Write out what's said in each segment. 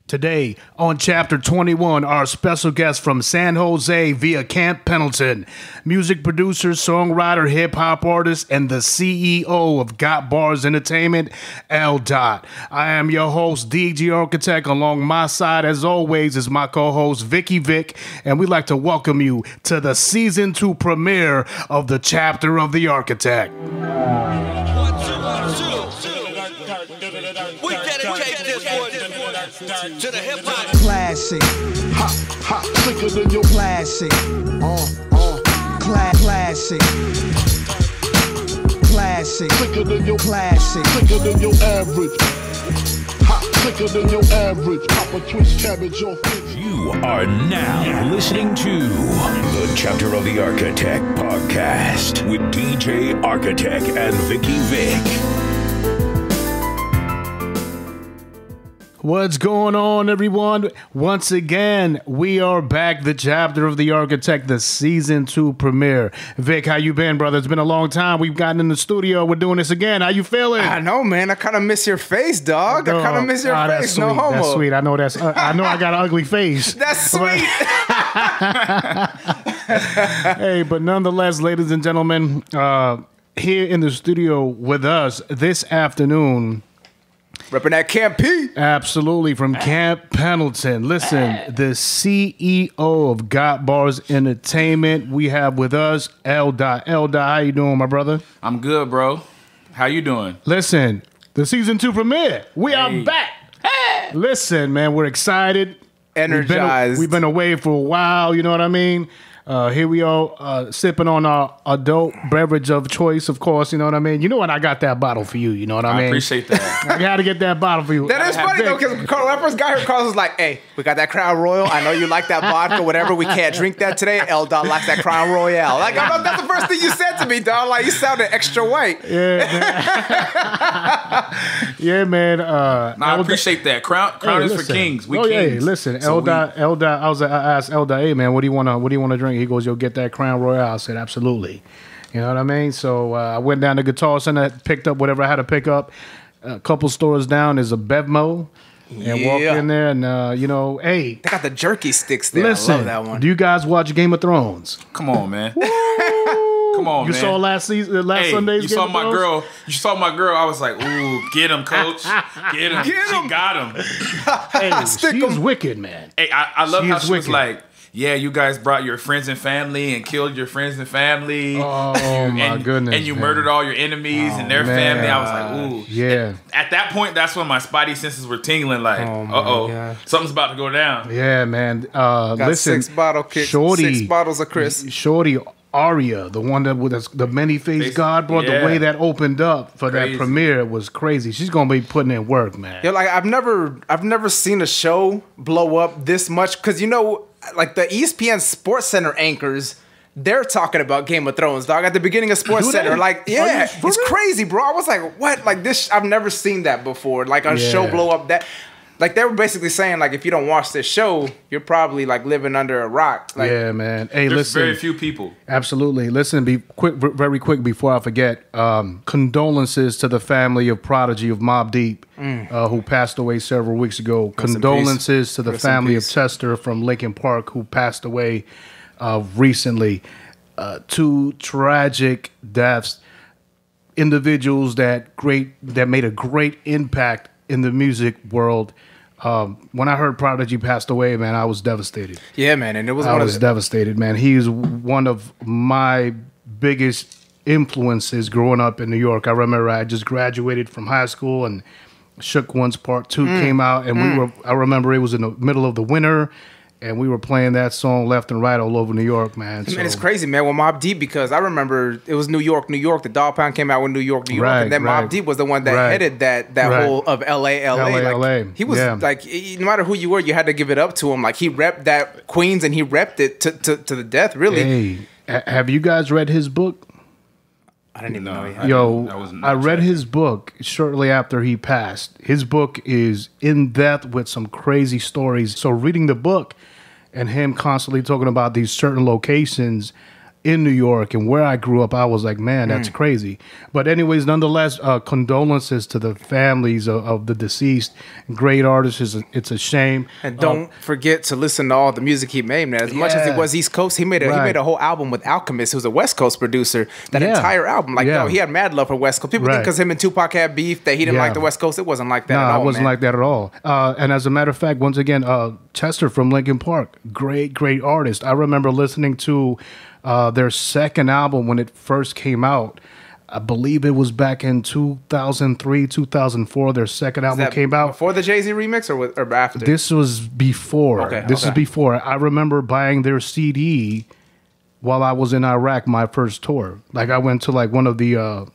Today, on Chapter 21, our special guest from San Jose via Camp Pendleton, music producer, songwriter, hip-hop artist, and the CEO of Got Bars Entertainment, L.Dot. I am your host, DJ Architect. Along my side, as always, is my co-host, Vicky Vic, and we'd like to welcome you to the Season 2 premiere of the Chapter of the Architect. We dedicate this one to the hip hop classic. Hot, sicker than your classic. Classic. Classic. Sicker than your classic. Sicker than your average. Hot, sicker than your average. Pop a twist cabbage off. You are now listening to the Chapter of the Architect Podcast with DJ Architect and Vicky Vic. What's going on, everyone? Once again, we are back. The Chapter of the Architect, the Season 2 premiere. Vic, how you been, brother? It's been a long time. We've gotten in the studio. We're doing this again. How you feeling? I know, man. I kind of miss your face, dog. I kind of miss your face. Sweet. No homo. That's sweet. I know that's. I know I got an ugly face. That's sweet. Hey, but nonetheless, ladies and gentlemen, here in the studio with us this afternoon. Repping that Camp P. Absolutely, from Camp Pendleton. Listen, the CEO of Got Bars Entertainment. We have with us L.Dot. L.Dot, how you doing, my brother? I'm good, bro. How you doing? Listen, the Season 2 premiere. We are back. Hey. Listen, man, we're excited. Energized. We've been away for a while, you know what I mean? Here we are sipping on our adult beverage of choice, of course, you know what I mean? You know what? I got that bottle for you, you know what I mean? I appreciate that. I got to get that bottle for you. That is funny, though, because when I first got here, Carlos was like, hey, we got that Crown Royal. I know you like that vodka, whatever. We can't drink that today. L.Dot likes that Crown Royale. Like, that's the first thing you said to me, dog. Like, you sounded extra white. Yeah, man. Yeah, man. I appreciate that. Crown is for kings. We kings. Yeah, listen, so L.Dot, I asked L.Dot, hey, man, what do you want to drink? He goes, yo, get that Crown Royale. I said, absolutely. You know what I mean? So I went down to Guitar Center, picked up whatever I had to pick up. A couple stores down is a Bevmo. And walked in there and, hey. They got the jerky sticks there. Listen, I love that one. Do you guys watch Game of Thrones? Come on, man. Come on, you man. saw land's Sunday's you Game saw of my Thrones? girl. You saw my girl. I was like, ooh, get him, coach. Get him. She got him. Hey, she's wicked, man. Hey, I love how she was wicked. like, yeah, you guys brought your friends and family and killed your friends and family. Oh, my goodness. And you man. murdered all your enemies and their family. I was like, ooh. Yeah. And at that point, that's when my spidey senses were tingling like, uh-oh, something's about to go down. Yeah, man. Got listen, 6 bottle kicks, Shorty, 6 bottles of Chris. Shorty Aria, the one that with the many-faced God brought, the way that opened up for that premiere was crazy. She's gonna be putting in work, man. Yo, like I've never seen a show blow up this much because like the ESPN Sports Center anchors, they're talking about Game of Thrones, dog. At the beginning of Sports Center, like it's crazy, bro. I was like, what? Like this, I've never seen that before. Like a show blow up that. Like they were basically saying, like if you don't watch this show, you're probably like living under a rock. Like, yeah, man. Hey, there's listen, very few people. Absolutely. Listen, very quick before I forget. Condolences to the family of Prodigy of Mobb Deep, who passed away several weeks ago. Condolences to the family of Chester from Lincoln Park, who passed away recently. 2 tragic deaths. Individuals that made a great impact in the music world. When I heard Prodigy passed away, man, I was devastated. Yeah, man, and it was. I was devastated, man. He's one of my biggest influences growing up in New York. I remember I just graduated from high school, and Shook One's Part 2 came out, and I remember it was in the middle of the winter. And we were playing that song left and right all over New York, man. Man, it's crazy, man, with Mobb Deep, because I remember it was New York. The Dog Pound came out with New York. And then Mobb Deep was the one that headed that whole of LA. Like, he was like, no matter who you were, you had to give it up to him. Like, he repped that Queens, and he repped it to the death, really. Hey, have you guys read his book? I didn't even know he had I read his book shortly after he passed. His book is in depth with some crazy stories. So reading the book and him constantly talking about these certain locations, in New York and where I grew up, I was like, man, that's crazy. But anyways, nonetheless, condolences to the families of the deceased. Great artists. It's a shame. And don't forget to listen to all the music he made, man. As much as he was East Coast, he made a whole album with Alchemist, who's a West Coast producer. That entire album, like, yo, he had mad love for West Coast. People think because him and Tupac had beef that he didn't like the West Coast. It wasn't like that at all. No, it wasn't like that at all. And as a matter of fact, once again, Chester from Linkin Park, great artist. I remember listening to their second album when it first came out. I believe it was back in 2003, 2004. Their second album came out. Before the Jay-Z remix or after? This was before. This is before. I remember buying their CD while I was in Iraq, my first tour. Like, I went to like one of the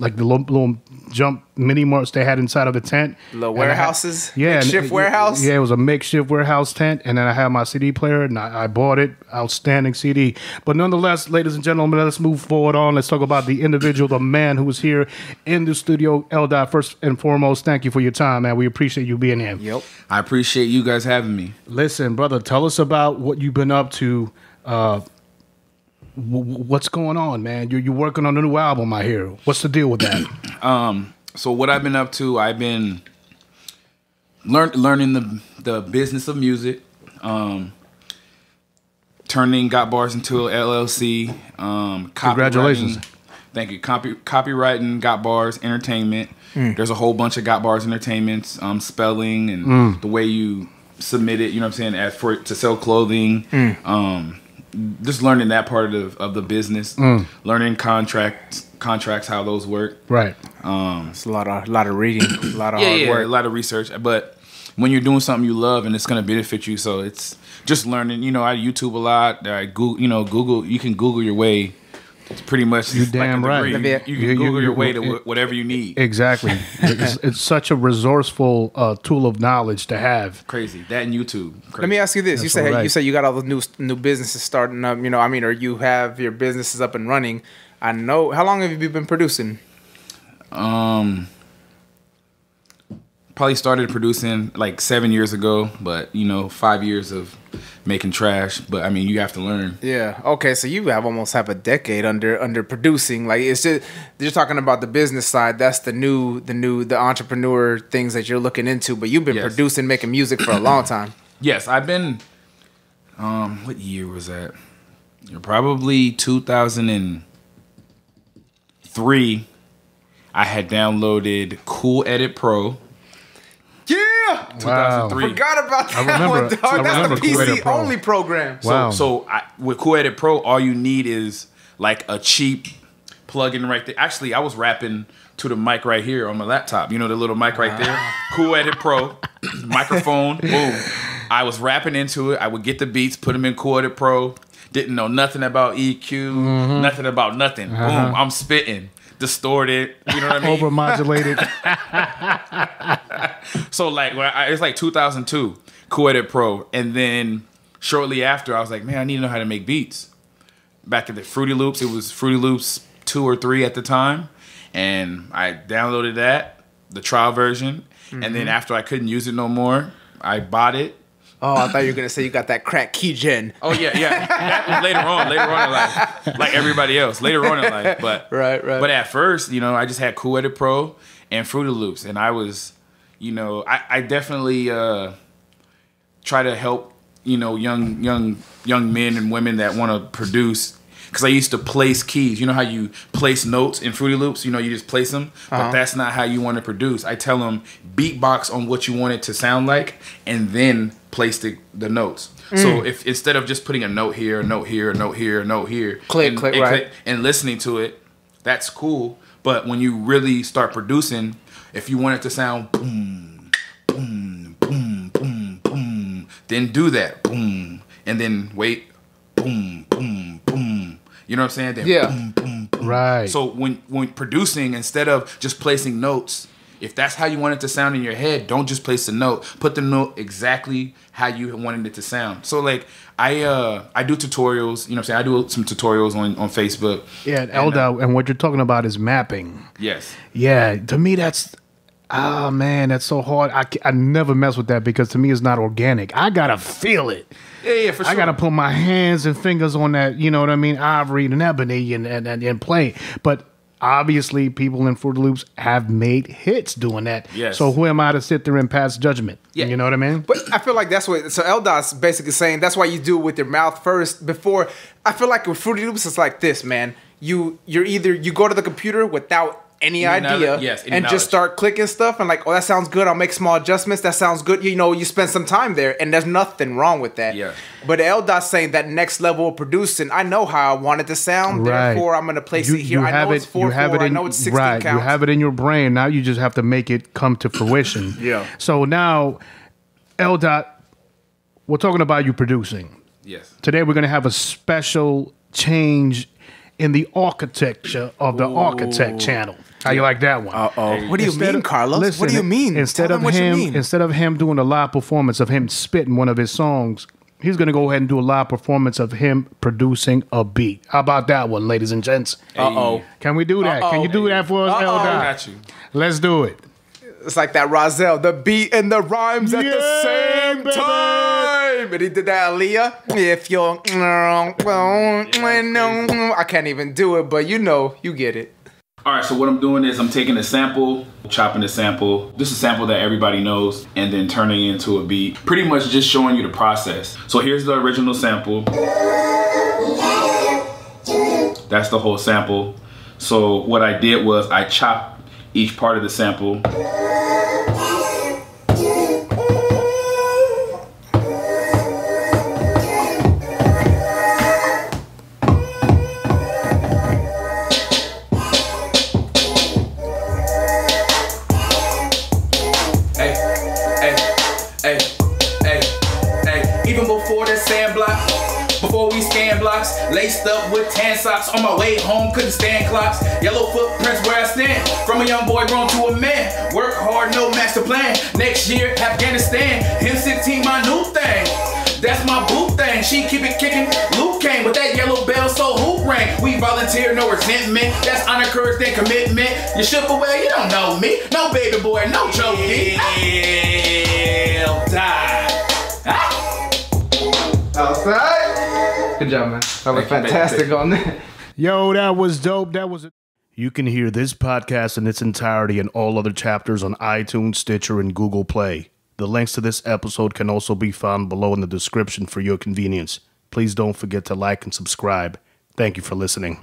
little jump mini marts they had inside of the tent. Little warehouses? Makeshift warehouse? Yeah, it was a makeshift warehouse tent. And then I had my CD player and I bought it. Outstanding CD. But nonetheless, ladies and gentlemen, let's move forward on. Let's talk about the individual, the man who was here in the studio. L.Dot, first and foremost, thank you for your time, man. We appreciate you being here. Yep. I appreciate you guys having me. Listen, brother, tell us about what you've been up to. What's going on, man? You're working on a new album, I hear. What's the deal with that? So what I've been up to, I've been learning the business of music, turning Got Bars into an LLC. Congratulations. Thank you. Copywriting Got Bars Entertainment. There's a whole bunch of Got Bars Entertainments, spelling and the way you submit it, you know what I'm saying, to sell clothing. Just learning that part of the business, learning contracts, how those work. Right. It's a lot of reading, a lot of hard work, a lot of research. But when you're doing something you love and it's going to benefit you, so it's just learning. You know, I YouTube a lot. I Google. You can Google your way. It's pretty much you damn right. You can Google your way to whatever you need. Exactly. It's such a resourceful tool of knowledge to have. Crazy. That and YouTube. Crazy. Let me ask you this: That's you said you got all the new businesses starting up. You know, I mean, or you have your businesses up and running. I know. How long have you been producing? Probably started producing like 7 years ago, but 5 years of making trash. But I mean, you have to learn. Yeah. Okay. So you almost have a decade under producing. Like, it's just, you're talking about the business side. That's the entrepreneur things that you're looking into. But you've been producing, making music for a long time. Yes, I've been. What year was that? Probably 2003. I had downloaded Cool Edit Pro. Yeah, 2003. Forgot about that one, dog. That's the PC only program. Wow. So with Cool Edit Pro, all you need is like a cheap plug-in right there. Actually, I was rapping to the mic right here on my laptop. You know the little mic right there? Cool Edit Pro, microphone, boom. I was rapping into it. I would get the beats, put them in Cool Edit Pro. Didn't know nothing about EQ, nothing about nothing. Boom, I'm spitting. Distorted, you know what I mean? Overmodulated. So like, it's like 2002, Cool Edit Pro, and then shortly after, I was like, man, I need to know how to make beats. Back at the Fruity Loops, it was Fruity Loops 2 or 3 at the time, and I downloaded that, the trial version, and then after I couldn't use it no more, I bought it. Oh, I thought you were gonna say you got that crack key gen. Oh yeah. That was later on in life, like everybody else. Later on in life, but right. But at first, I just had Cool Edit Pro and Fruity Loops, and I was, I definitely try to help, young men and women that want to produce. Because I used to place keys. You know how you place notes in Fruity Loops? You just place them. But that's not how you want to produce. I tell them beatbox on what you want it to sound like and then place the notes. So if instead of just putting a note here, a note here, a note here, a note here. Click, right. And listening to it, that's cool. But when you really start producing, if you want it to sound boom, boom, boom, boom, boom, then do that. Boom. And then wait. Boom, boom, boom. You know what I'm saying? Then boom, boom, boom. Right. So when producing, instead of just placing notes, if that's how you want it to sound in your head, don't just place the note. Put the note exactly how you wanted it to sound. So like I do tutorials, I do some tutorials on Facebook. Yeah, L.Dot, and what you're talking about is mapping. Yes. Yeah, to me that's Oh man, that's so hard. I never mess with that because to me it's not organic. I gotta feel it. Yeah, for sure. I gotta put my hands and fingers on that. You know what I mean? Ivory and ebony and play. But obviously, people in Fruity Loops have made hits doing that. Yes. So who am I to sit there and pass judgment? Yeah. You know what I mean? But I feel like that's what. So L.Dot's basically saying that's why you do it with your mouth first before. I feel like with Fruity Loops, it's like this, man. You're either you go to the computer without any idea any and knowledge. just start clicking stuff and like, oh, that sounds good. I'll make small adjustments. That sounds good. You know, you spend some time there and there's nothing wrong with that. Yeah. But L.Dot's saying that next level of producing, I know how I want it to sound. Right. Therefore, I'm going to place it here. I know it's 4/4. I know it's 16 right. counts. You have it in your brain. Now you just have to make it come to fruition. Yeah. So now, L.Dot, we're talking about you producing. Yes. Today we're going to have a special change in the architecture of the Architect channel. How you like that one? What do you mean, Carlos? Listen, what do you mean? Instead Tell of them what you him, mean. instead of him doing a live performance of him spitting one of his songs, he's gonna go ahead and do a live performance of him producing a beat. How about that one, ladies and gents? Can we do that? Can you do that for us, L.Dot? Got you. Let's do it. It's like that Rozelle, the beat and the rhymes at the Yeah, same baby. time. And he did that Aaliyah. If you're, I can't even do it, but you know, you get it. All right, so what I'm doing is I'm taking a sample, chopping the sample, just a sample that everybody knows, and then turning it into a beat. Pretty much just showing you the process. So here's the original sample. That's the whole sample. So what I did was I chopped each part of the sample. Even before the sand block, before we scan blocks, laced up with tan socks. On my way home, couldn't stand clocks. Yellow footprints where I stand. From a young boy grown to a man. Work hard, no master plan. Next year, Afghanistan. Him 16, my new thing. That's my boo thing. She keep it kicking. Luke came with that yellow bell, so who rang? We volunteer, no resentment. That's honor, courage, then commitment. You shook away, you don't know me. No baby boy, no joking. L.Dot. Outside. Good job, man. That was fantastic on that. Yo, that was dope. That was. You can hear this podcast in its entirety and all other chapters on iTunes, Stitcher, and Google Play. The links to this episode can also be found below in the description for your convenience. Please don't forget to like and subscribe. Thank you for listening.